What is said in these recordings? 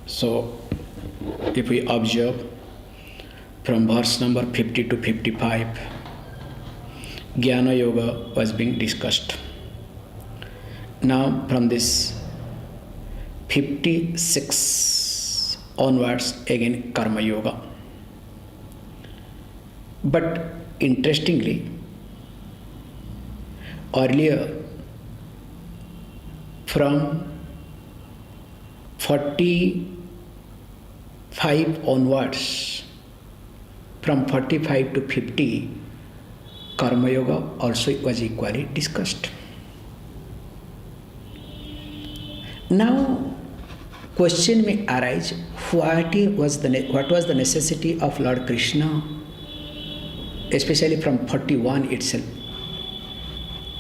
So, if we observe from verse number 50 to 55, Jnana Yoga was being discussed. Now, from this 56 onwards, again Karma Yoga. But interestingly, earlier from 45 onwards, from 45 to 50, Karma Yoga also was equally discussed. Now, question may arise: what was the necessity of Lord Krishna, especially from 41 itself?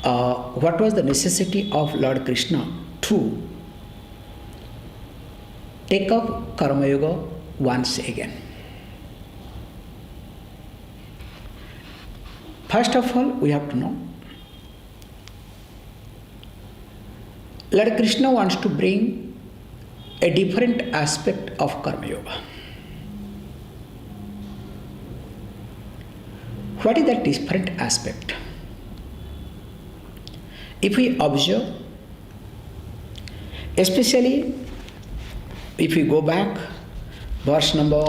What was the necessity of Lord Krishna to take up Karma Yoga once again? First of all, we have to know Lord Krishna wants to bring a different aspect of Karma Yoga. What is that different aspect? If we observe, especially if we go back, verse number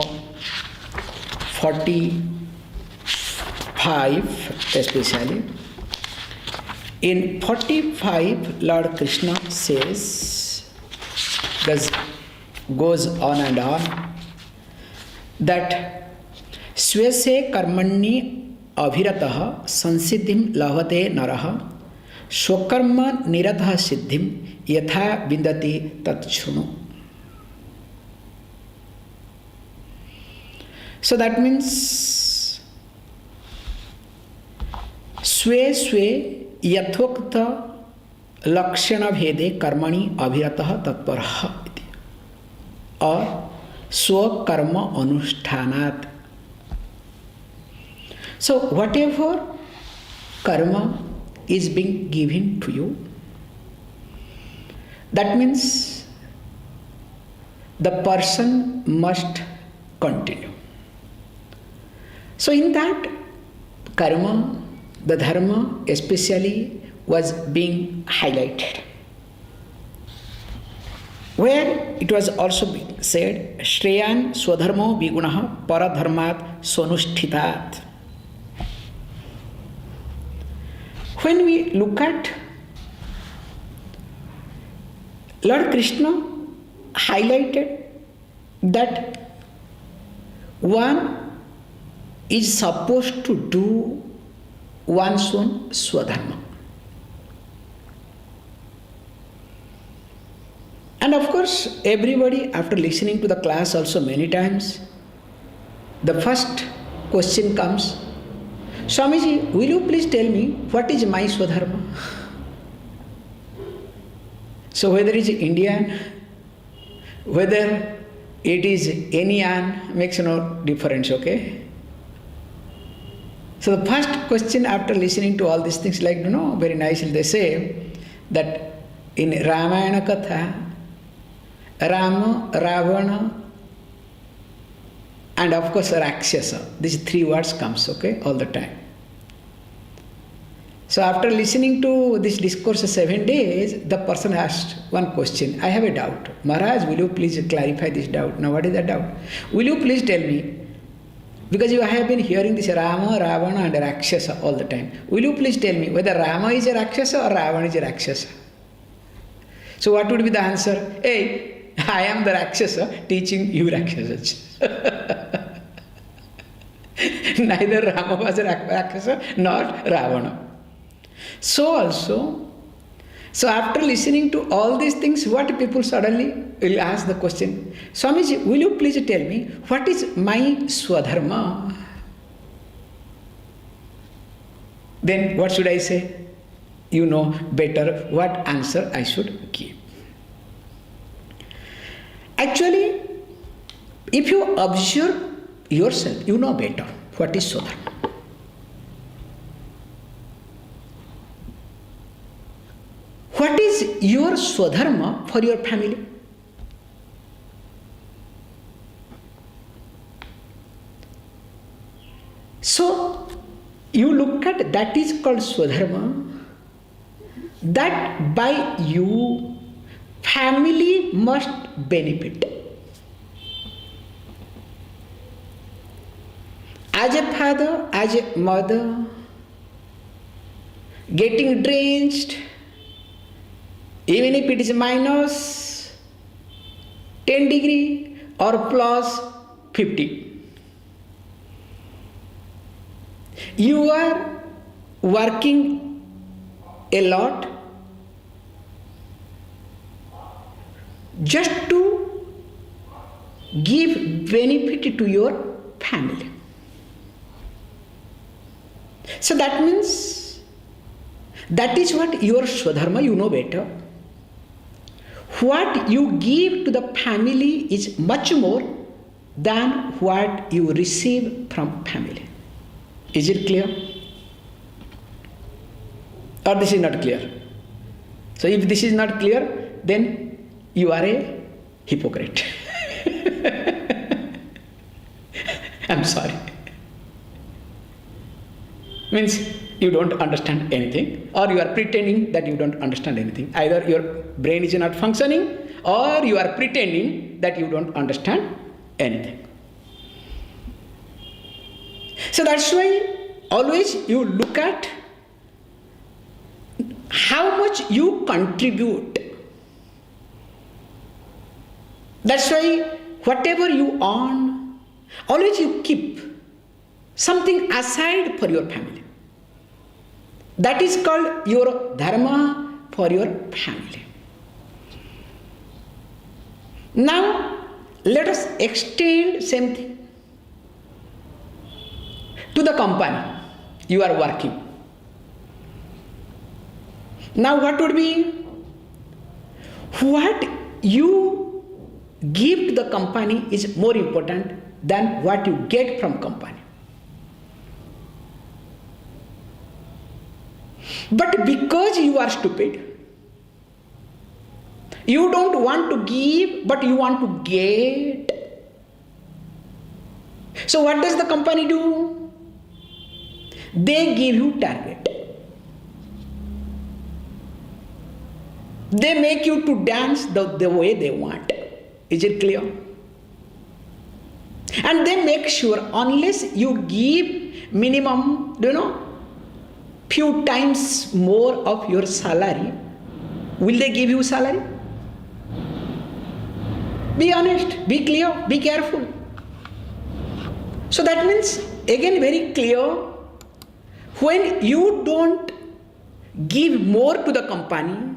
45 especially, in 45 Lord Krishna says, goes on and on, that swese karmanni abhiratah sansiddhim lavate naraha swakarma niradha siddhim yatha vindati tat shrunu. So that means swe yathokta lakshana bhede karmani abhiratah tatparah iti, or swa karma anushthanat. So whatever karma is being given to you, that means the person must continue. So in that karma, the dharma especially was being highlighted, where it was also being said, Shreyan swadharmo vigunaha paradharmat sonushthitat. When we look at Lord Krishna highlighted that one is supposed to do one's own swadharma. And of course, everybody, after listening to the class also many times, the first question comes, Swamiji, will you please tell me what is my swadharma? So whether it is Indian, whether it is Indian, makes no difference, okay? So the first question after listening to all these things, like, very nicely they say that in Ramayana Katha, Rama, Ravana, and of course Rakshasa, these three words comes, okay, all the time. So after listening to this discourse 7 days, the person asked one question, I have a doubt. Maharaj, will you please clarify this doubt? Now what is the doubt? Will you please tell me, because you have been hearing this Rama, Ravana and Rakshasa all the time. Will you please tell me whether Rama is a Rakshasa or Ravana is a Rakshasa? So what would be the answer? Hey, I am the Rakshasa teaching you Rakshasas. Neither Rama was a Rakshasa nor Ravana. So after listening to all these things, what people suddenly will ask the question, Swamiji, will you please tell me what is my swadharma? Then what should I say? You know better what answer I should give. Actually, if you observe yourself, you know better what is swadharma. What is your swadharma for your family? So, you look at that is called Swadharma, that by you, family must benefit. As a father, as a mother, getting drenched, even if it is minus 10 degree or plus 50. You are working a lot just to give benefit to your family. So that means that is what your Swadharma, you know better. What you give to the family is much more than what you receive from family. Is it clear? Or this is not clear? So if this is not clear, then you are a hypocrite. I'm sorry. Means you don't understand anything, or you are pretending that you don't understand anything. Either your brain is not functioning, or you are pretending that you don't understand anything. So that's why always you look at how much you contribute. That's why whatever you earn, always you keep something aside for your family. That is called your dharma for your family. Now, let us extend same thing to the company you are working. Now, what would be what you give to the company is more important than what you get from company. But because you are stupid, you don't want to give, but you want to get. So what does the company do? They give you target. They make you to dance the way they want. Is it clear? And they make sure unless you give minimum, few times more of your salary, will they give you salary? Be honest, be clear, be careful. So that means, again very clear, when you don't give more to the company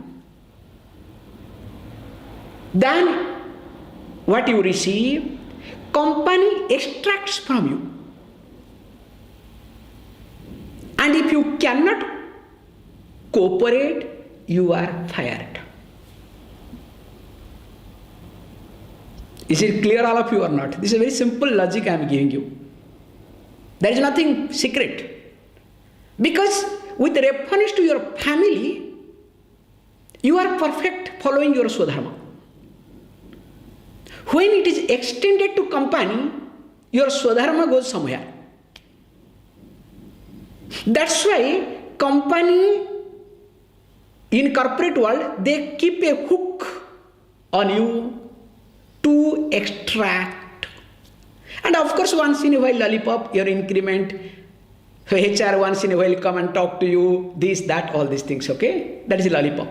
than what you receive, company extracts from you. And if you cannot cooperate, you are fired. Is it clear all of you or not? This is a very simple logic I am giving you. There is nothing secret. Because with reference to your family, you are perfect following your Swadharma. When it is extended to company, your Swadharma goes somewhere. That's why company in corporate world, they keep a hook on you to extract. And of course, once in a while, lollipop, your increment, HR once in a while come and talk to you, this, that, all these things, okay? That is lollipop.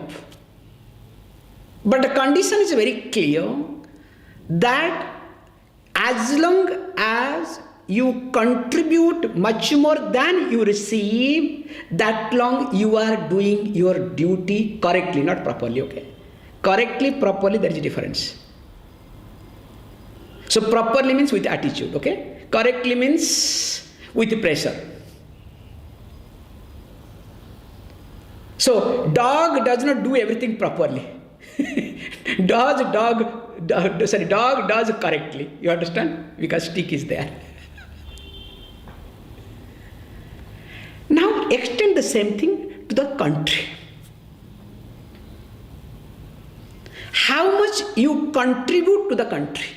But the condition is very clear that as long as you contribute much more than you receive, that long you are doing your duty correctly, not properly, okay? Correctly, properly, there is a difference. So properly means with attitude, okay? Correctly means with pressure. So dog does not do everything properly. Dog does correctly. You understand? Because stick is there. Now extend the same thing to the country. How much you contribute to the country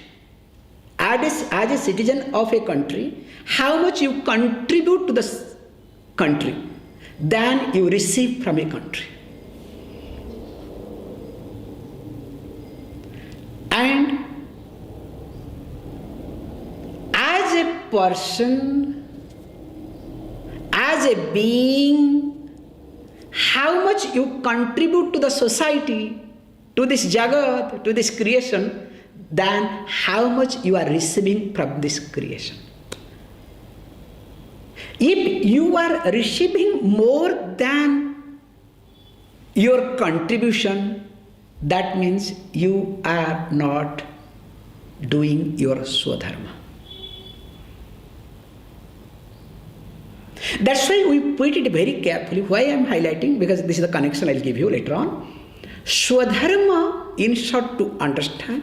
as a citizen of a country, how much you contribute to the country than you receive from a country. And as a person, as a being, how much you contribute to the society, to this jagat, to this creation, than how much you are receiving from this creation. If you are receiving more than your contribution, that means you are not doing your swadharma. That's why we put it very carefully. Why I am highlighting? Because this is the connection I will give you later on. Swadharma, in short, to understand,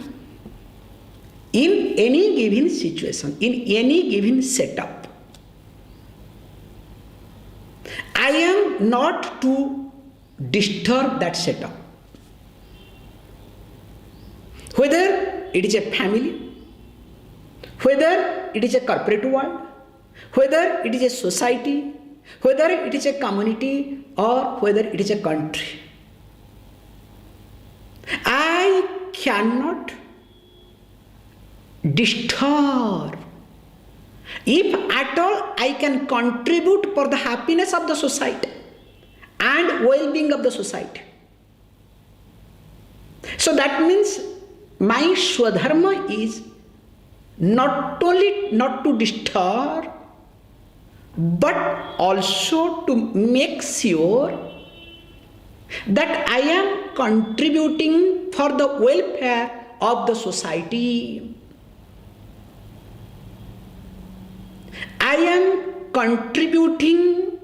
in any given situation, in any given setup, I am not to disturb that setup. Whether it is a family, whether it is a corporate world, whether it is a society, whether it is a community, or whether it is a country, I cannot disturb. If at all I can contribute for the happiness of the society and well-being of the society. So that means my swadharma is not only not to disturb, but also to make sure that I am contributing for the welfare of the society. I am contributing,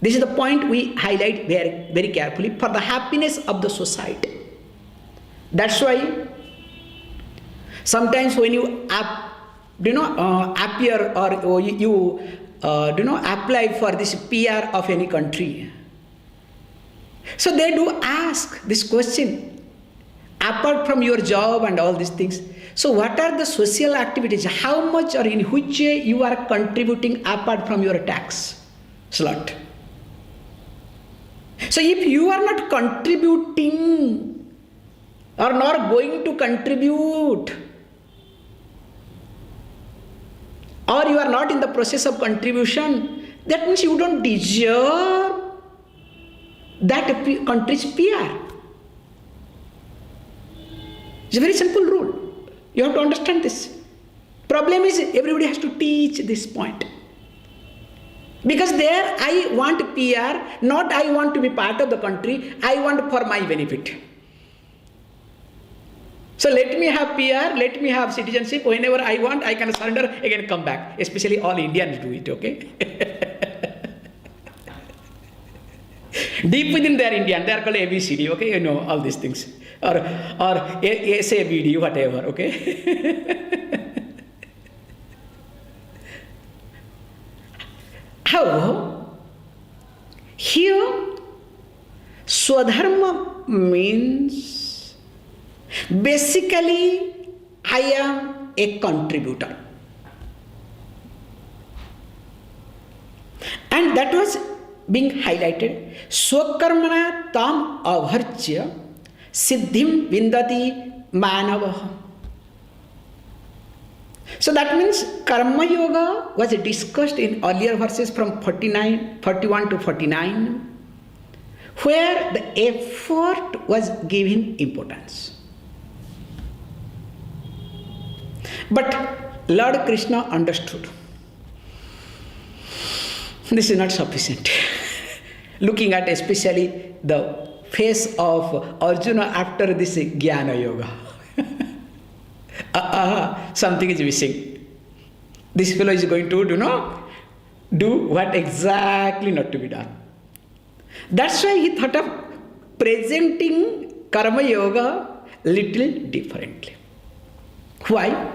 this is the point we highlight very, very carefully, for the happiness of the society. That's why sometimes when you appear or you apply for this PR of any country, so they do ask this question, apart from your job and all these things, so what are the social activities, how much or in which way you are contributing apart from your tax slot? So if you are not contributing or not going to contribute, or you are not in the process of contribution, that means you don't deserve that country's PR. It's a very simple rule. You have to understand this. Problem is everybody has to teach this point. Because there I want PR, not I want to be part of the country, I want for my benefit. So let me have PR, let me have citizenship, whenever I want I can surrender, again come back. Especially all Indians do it, okay? Deep within their Indian, they are called ABCD, okay? You know all these things. Or SABD, whatever, okay? However, here Swadharma means basically I am a contributor. And that was being highlighted. Swakarmana tam avharchya siddhim vindati manavaha. So that means Karma Yoga was discussed in earlier verses from 41 to 49, where the effort was given importance. But Lord Krishna understood this is not sufficient. Looking at especially the face of Arjuna after this Jnana Yoga. Something is missing. This fellow is going to do what exactly not to be done. That's why he thought of presenting Karma Yoga little differently. Why?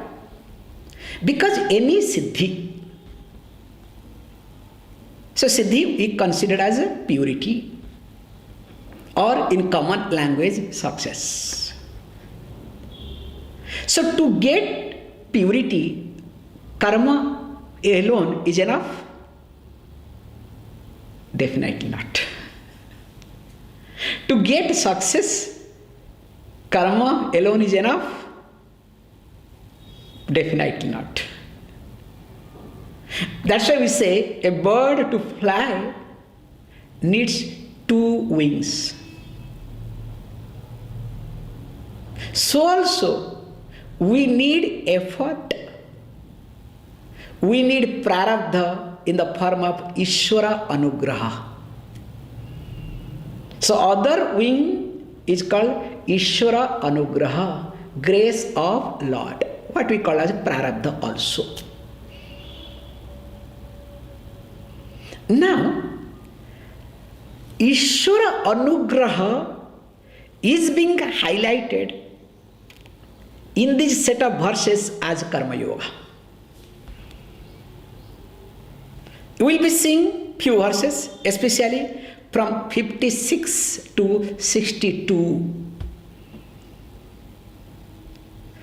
Because any siddhi, so siddhi we consider as a purity, or in common language, success. So to get purity, karma alone is enough? Definitely not. To get success, karma alone is enough? Definitely not. That's why we say a bird to fly needs 2 wings. So also, we need effort. We need prarabdha in the form of Ishvara Anugraha. So other wing is called Ishvara Anugraha, grace of Lord, what we call as prarabdha also. Now, Ishvara Anugraha is being highlighted in this set of verses as Karma Yoga. We will be seeing few verses, especially from 56 to 62.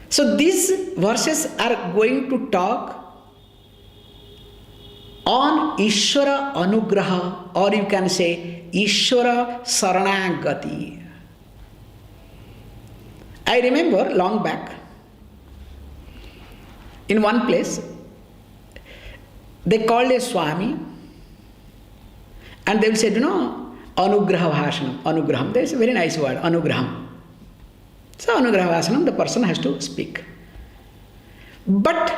So these verses are going to talk on Ishvara Anugraha, or you can say Ishvara Saranagati. I remember long back, in one place, they called a Swami and they will say, Anugraha Bhashanam, Anugraham. There is a very nice word, Anugraham. So Anugraha Bhashanam, the person has to speak. But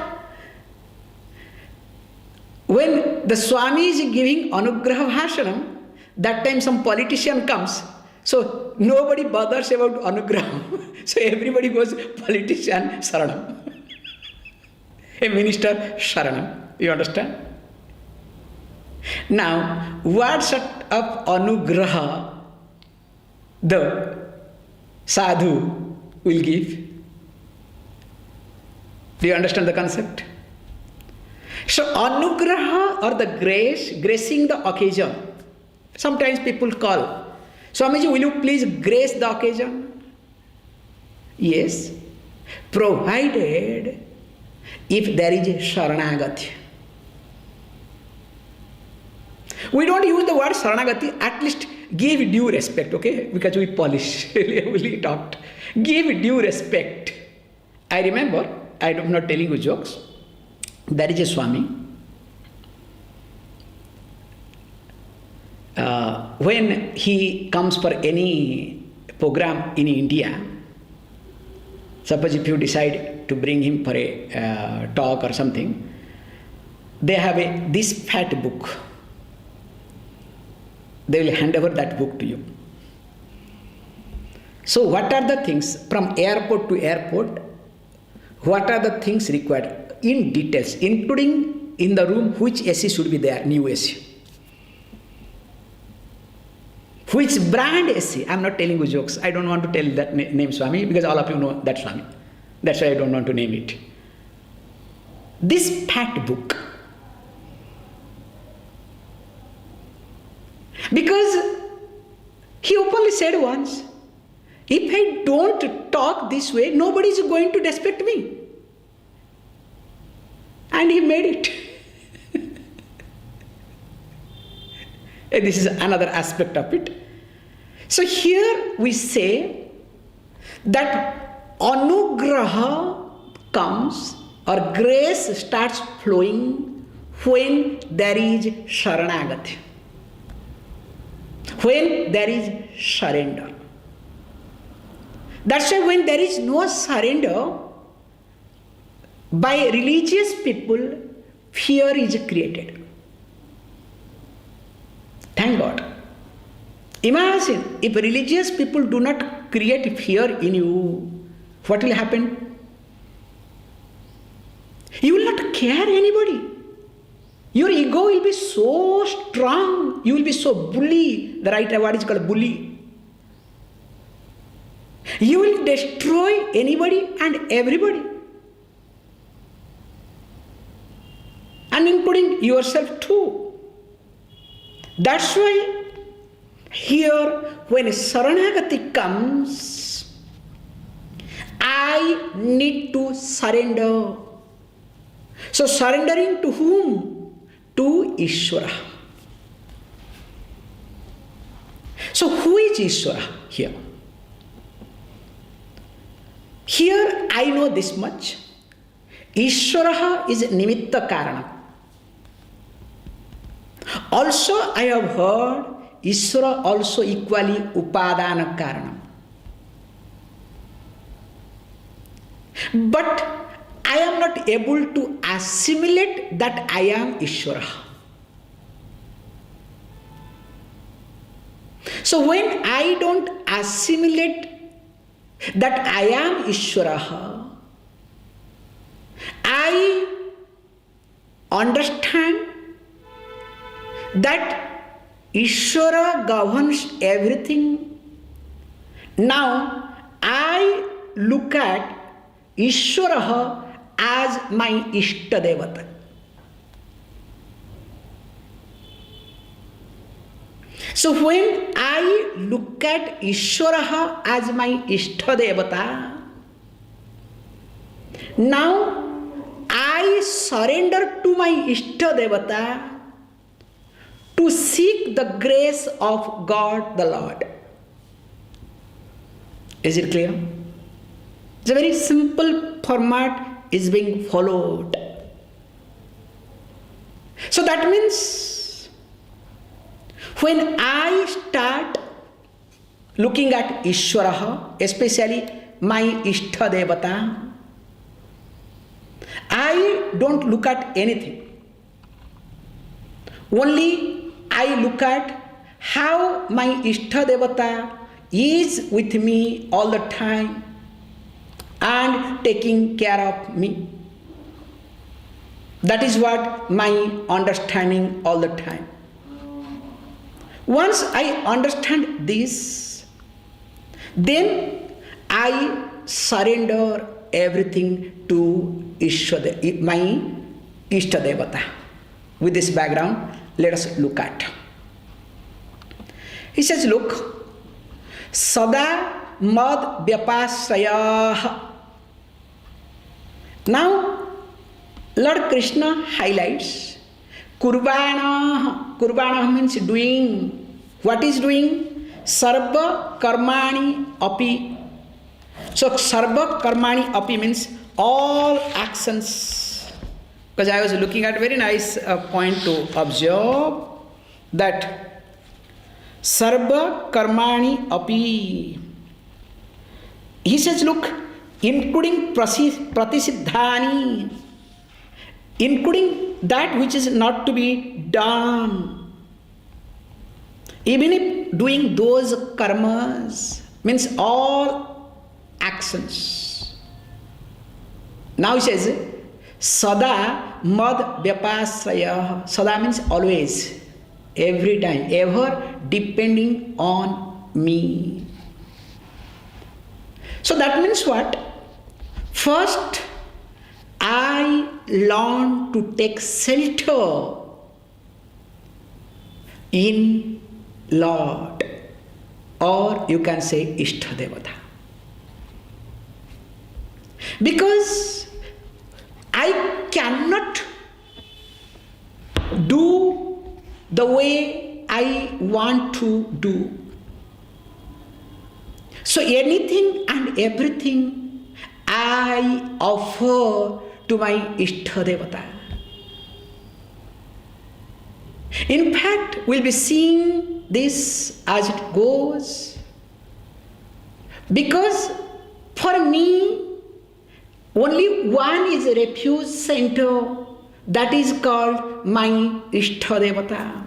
when the Swami is giving Anugraha Bhashanam, that time some politician comes. So nobody bothers about Anugraham. So everybody goes politician Saranam. A minister Sharanam. You understand? Now, what sort of Anugraha the sadhu will give? Do you understand the concept? So Anugraha, or the grace, gracing the occasion. Sometimes people call, Swamiji, will you please grace the occasion? Yes, provided if there is a Sharanagati. We don't use the word Saranagati, at least give due respect, okay? Because we polish, we talked. Give due respect. I remember, I'm not telling you jokes, there is a Swami. When he comes for any program in India, suppose if you decide to bring him for a talk or something, they have this fat book. They will hand over that book to you. So what are the things from airport to airport? What are the things required in details, including in the room which AC should be there, new AC. Which brand AC? I am not telling you jokes. I don't want to tell that name Swami because all of you know that Swami. That's why I don't want to name it. This fat book. Because he openly said once, if I don't talk this way, nobody is going to respect me. And he made it. This is another aspect of it. So here we say that anugraha comes, or grace starts flowing when there is sharanagati. When there is surrender. That's why when there is no surrender, by religious people, fear is created. Thank God. Imagine if religious people do not create fear in you, what will happen? You will not care anybody. Your ego will be so strong. You will be so bully. The right word is called bully. You will destroy anybody and everybody. And including yourself too. That's why here when Saranagati comes, I need to surrender. So surrendering to whom? To Ishvara. So who is Ishvara here? Here I know this much. Ishvara is Nimitta Karana. Also I have heard Ishvara also equally Upadana Karana. But I am not able to assimilate that I am Ishvara. So when I don't assimilate that I am Ishvara, I understand that Ishvara governs everything. Now I look at Ishvara as my Ishta Devata. So when I look at Ishvara as my Ishta Devata, now I surrender to my Ishta Devata to seek the grace of God the Lord. Is it clear? It's a very simple format is being followed. So that means when I start looking at Ishvara, especially my Ishta Devata, I don't look at anything. Only I look at how my Ishta Devata is with me all the time and taking care of me. That is what my understanding all the time. Once I understand this, then I surrender everything to Ishvara, my Ishta Devata. With this background, let us look at. He says, look, Sada Mad Vyapasrayah. Now, Lord Krishna highlights Kurbana. Kurbana means doing. What is doing? Sarva Karmani Api. So, Sarva Karmani Api means all actions. Because I was looking at a very nice point to observe that Sarva Karmani Api. He says, look, including Pratisiddhani, including that which is not to be done. Even if doing those karmas means all actions. Now he says, Sada Mad Vyapasraya. Sada means always, every time, ever depending on me. So that means what? First, I learn to take shelter in Lord, or you can say Ishta Devata. Because I cannot do the way I want to do. So anything and everything I offer to my Ishta Devata. In fact, we'll be seeing this as it goes. Because for me, only one is a refuge center, that is called my Ishta Devata.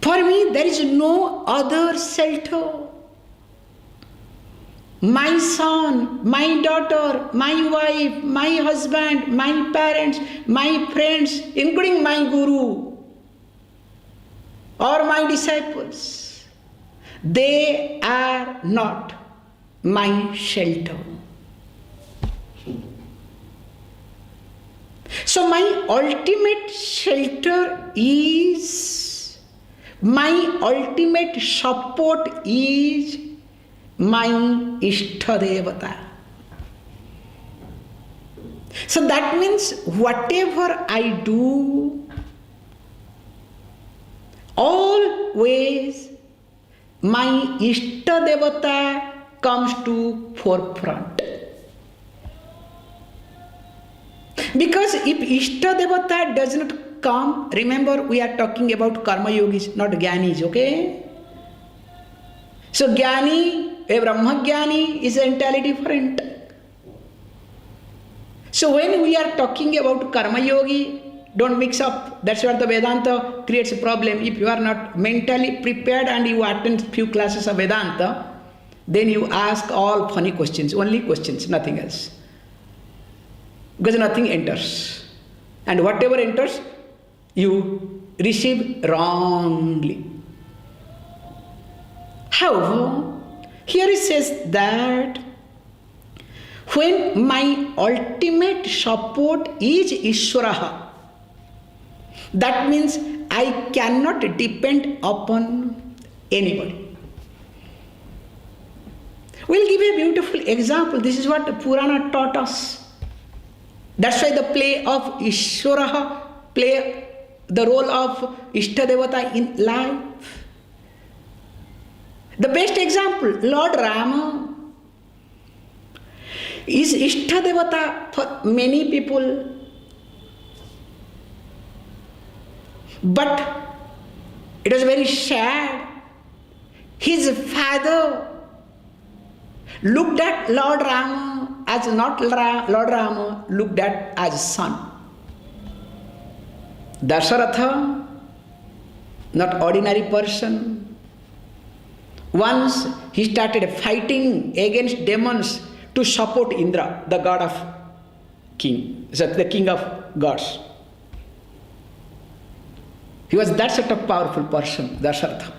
For me, there is no other shelter. My son, my daughter, my wife, my husband, my parents, my friends, including my guru or my disciples, they are not my shelter. So my ultimate shelter is, my ultimate support is my Ishta Devata. So that means whatever I do, always my Ishta Devata comes to forefront. Because if Ishta Devata does not come, remember we are talking about Karma Yogis, not Jnanis, okay? So Jnani, a Brahma Jnani is entirely different. So when we are talking about Karma Yogi, don't mix up. That's where the Vedanta creates a problem. If you are not mentally prepared and you attend few classes of Vedanta, then you ask all funny questions, only questions, nothing else. Because nothing enters. And whatever enters, you receive wrongly. However, here it says that when my ultimate support is Ishvaraha, that means I cannot depend upon anybody. We'll give a beautiful example. This is what Purana taught us. That's why the play of Ishvaraha, play the role of Ishtadevata in life. The best example, Lord Rama is Ishtadevata for many people. But it was very sad. His father looked at Lord Rama as not Lord Rama, looked at as son. Dasharatha, not ordinary person. Once he started fighting against demons to support Indra, the god of king, the king of gods. He was that sort of powerful person, Dasharatha,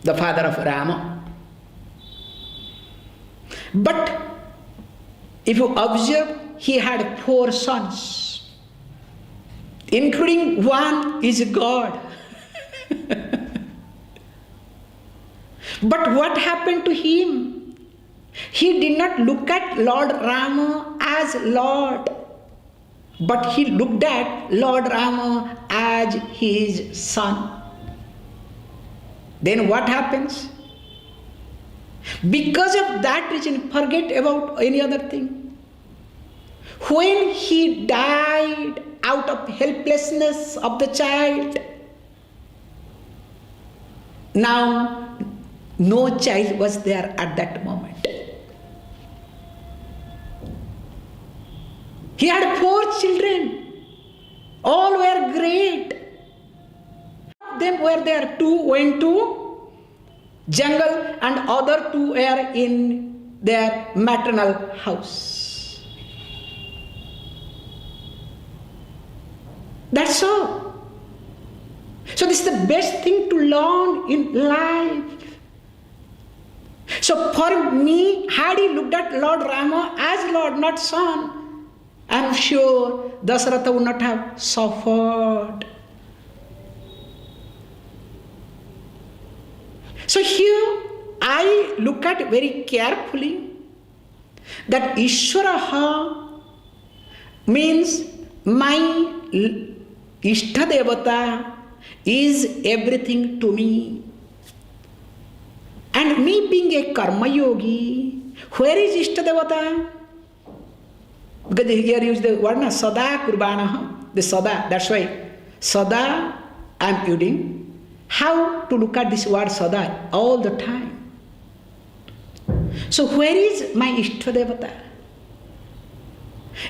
the father of Rama. But if you observe, he had 4 sons, including one is God. But what happened to him? He did not look at Lord Rama as Lord, but he looked at Lord Rama as his son. Then what happens? Because of that reason, forget about any other thing. When he died out of helplessness of the child, now no child was there at that moment. He had 4 children. All were great. Them were there. 2 went to jungle and other 2 were in their maternal house. That's all. So this is the best thing to learn in life. So for me, had he looked at Lord Rama as Lord, not son, I am sure Dasharatha would not have suffered. So here I look at very carefully that Ishvaraha means my Ishtadevata is everything to me. And me being a Karma Yogi, where is Ishtadevata? Because here use the word na Sada Kurbana, the Sada, that's why Sada I am using. How to look at this word Sada all the time. So where is my Ishtadevata?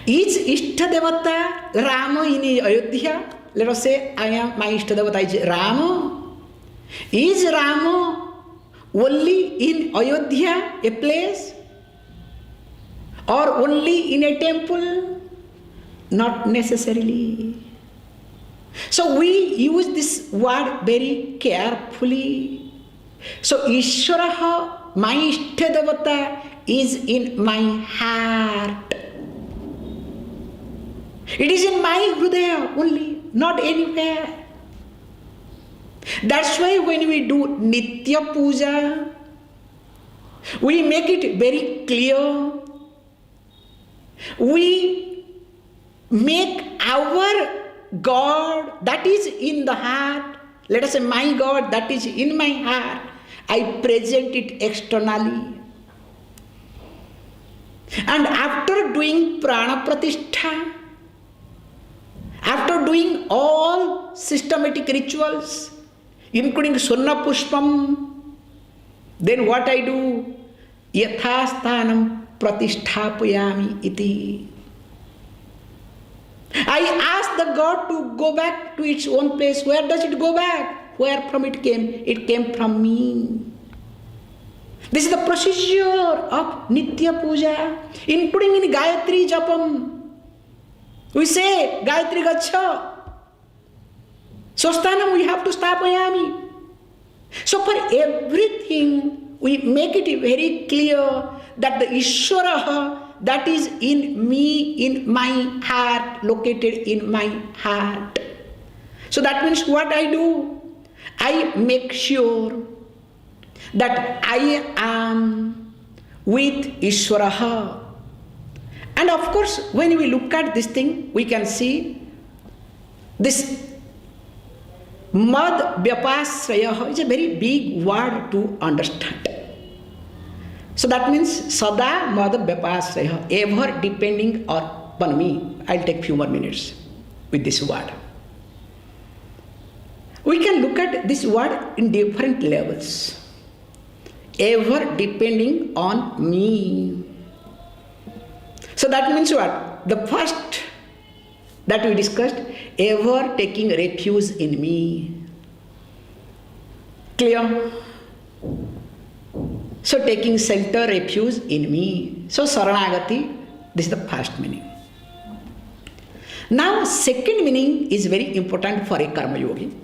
Is Ishtadevata Rama in Ayodhya? Let us say my Ishtadevata is Rama. Is Rama only in Ayodhya, a place? Or only in a temple? Not necessarily. So we use this word very carefully. So Ishvaraha, my Ishtadevata, is in my heart. It is in my Hridaya only, not anywhere. That's why when we do Nitya Puja, we make it very clear. We make our God that is in the heart, let us say my God that is in my heart, I present it externally. And after doing prana pratishtha, after doing all systematic rituals, including Surna Pushpam, then what I do? Yathasthanam pratisthapayami iti. I ask the God to go back to its own place. Where does it go back? Where from it came? It came from me. This is the procedure of Nitya Puja, including in Gayatri Japam. We say Gayatri Gacha. Swasthanam we have to stapayami. So for everything we make it very clear that the Ishvara that is in me, in my heart, located in my heart. So that means what I do? I make sure that I am with Ishvara. And of course, when we look at this thing, we can see this Mad Vyapasraya is a very big word to understand. So that means Sada Mad Vyapasraya, ever depending upon me. I'll take few more minutes with this word. We can look at this word in different levels. Ever depending on me. So that means what? The first that we discussed, ever taking refuge in me. Clear? So taking shelter, refuge in me. So Saranagati, this is the first meaning. Now second meaning is very important for a karma yogi.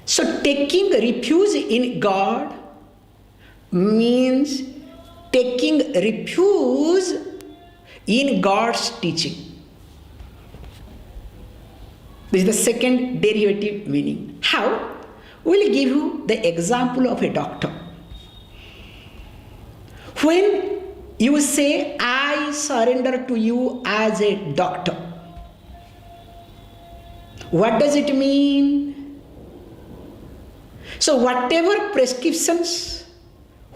So taking refuge in God means taking refuge in God's teaching. This is the second derivative meaning. How? We'll give you the example of a doctor. When you say, I surrender to you as a doctor, what does it mean? So whatever prescriptions,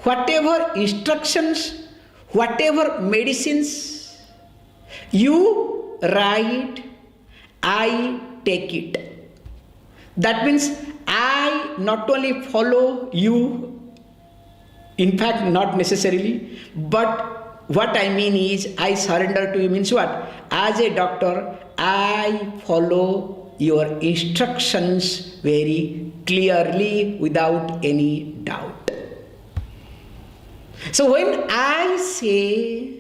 whatever instructions, whatever medicines you write, I take it. That means I not only follow you, in fact not necessarily, but what I mean is I surrender to you means what? As a doctor, I follow your instructions very clearly without any doubt. So when I say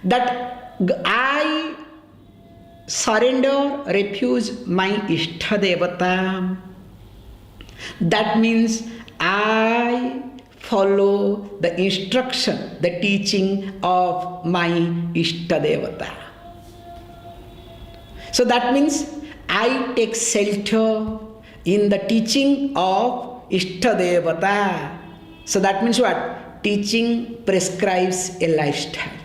that I surrender, refuse my Ishtadevata, that means I follow the instruction, the teaching of my Ishtadevata. So that means I take shelter in the teaching of Ishtadevata. So that means what? Teaching prescribes a lifestyle.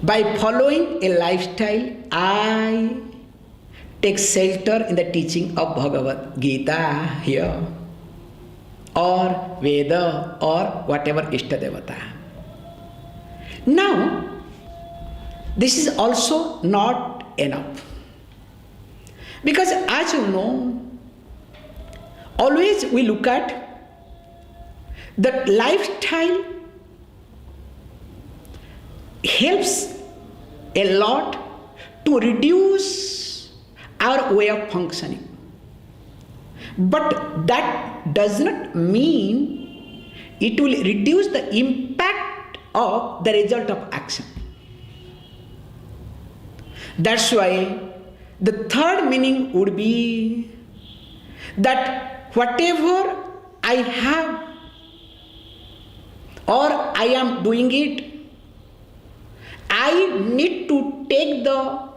By following a lifestyle, I take shelter in the teaching of Bhagavad Gita here, or Veda, or whatever Ishtadevata. Now, this is also not enough. Because as you know, always we look at that lifestyle helps a lot to reduce our way of functioning. But that does not mean it will reduce the impact of the result of action. That's why the third meaning would be that whatever I have or I am doing it, I need to take the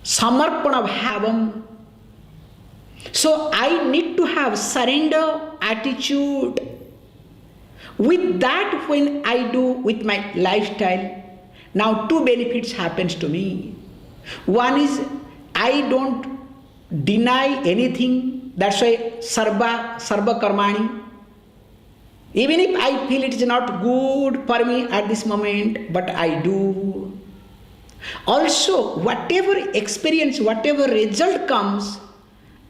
samarpana bhavam. So I need to have surrender attitude. With that, when I do with my lifestyle, now two benefits happens to me. One is I don't deny anything. That's why sarva karmani. Even if I feel it is not good for me at this moment, but I do. Also, whatever experience, whatever result comes,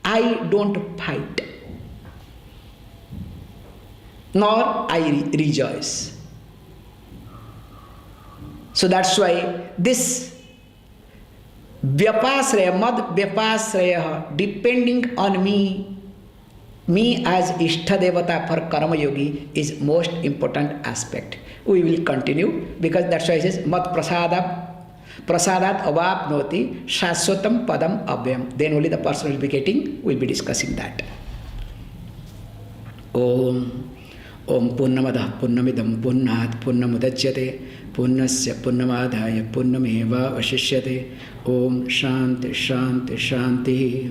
I don't fight, nor I rejoice. So that's why this vyapasraya, mad vyapasraya, depending on me as Ishtha Devata for Karma Yogi is most important aspect. We will continue because that's why it says Mat Prasadat avapnoti shaswatam padam abhyam. Then only the person will be discussing that. Om Purnamadah Purnamidam Purnat Purnamudachyate Purnasya Purnamadhaya Purnameva Vashishyate. Om Shanti Shanti Shanti.